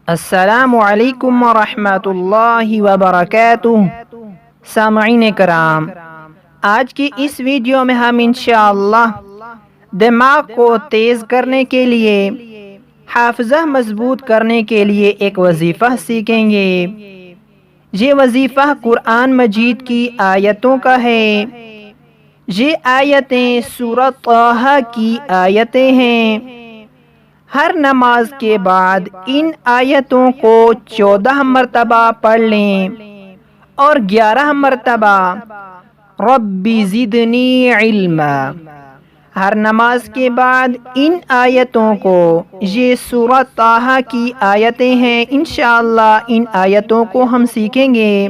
السلام علیکم ورحمۃ اللہ وبرکاتہ۔ سامعین کرام، آج کی اس ویڈیو میں ہم انشاءاللہ دماغ کو تیز کرنے کے لیے، حافظہ مضبوط کرنے کے لیے ایک وظیفہ سیکھیں گے۔ یہ وظیفہ قرآن مجید کی آیتوں کا ہے۔ یہ آیتیں سورہ طٰہٰ کی آیتیں ہیں۔ ہر نماز کے بعد ان آیتوں کو 14 مرتبہ پڑھ لیں اور 11 مرتبہ رب زدنی علما۔ ہر نماز کے بعد ان آیتوں کو، یہ سورہ طٰہٰ کی آیتیں ہیں، انشاءاللہ ان آیتوں کو ہم سیکھیں گے۔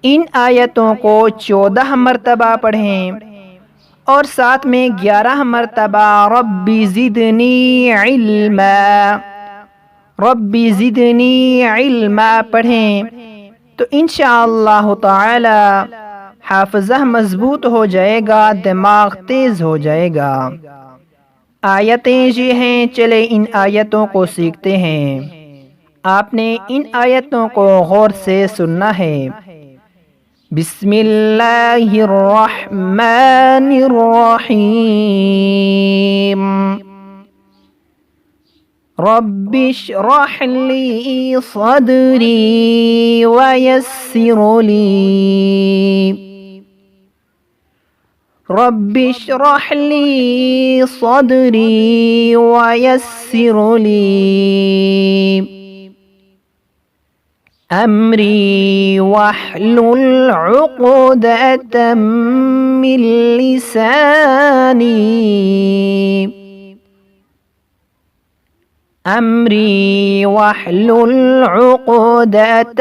ان آیتوں کو 14 مرتبہ پڑھیں اور ساتھ میں 11 مرتبہ رب زدنی علما، رب زدنی علما پڑھیں تو انشاءاللہ تعالی حافظہ مضبوط ہو جائے گا، دماغ تیز ہو جائے گا۔ آیتیں یہ ہیں، چلے ان آیتوں کو سیکھتے ہیں۔ آپ نے ان آیتوں کو غور سے سننا ہے۔ بسم اللہ الرحمن الرحیم۔ رب اشرح لی صدری ویسر لی، رب اشرح لی صدری ویسر لی امری واحلل عقدۃ من لسانی، امری واحلل عقدۃ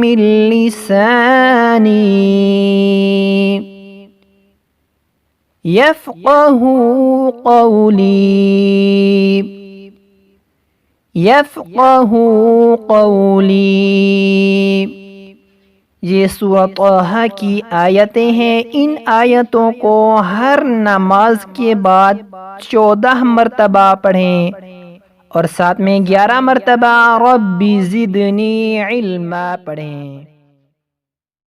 من لسانی یفقہوا قولی، یفقہوا قولی۔ یہ سورہ طٰہٰ کی آیتیں ہیں۔ ان آیتوں کو ہر نماز کے بعد 14 مرتبہ پڑھیں اور ساتھ میں 11 مرتبہ رب زدنی علما پڑھیں۔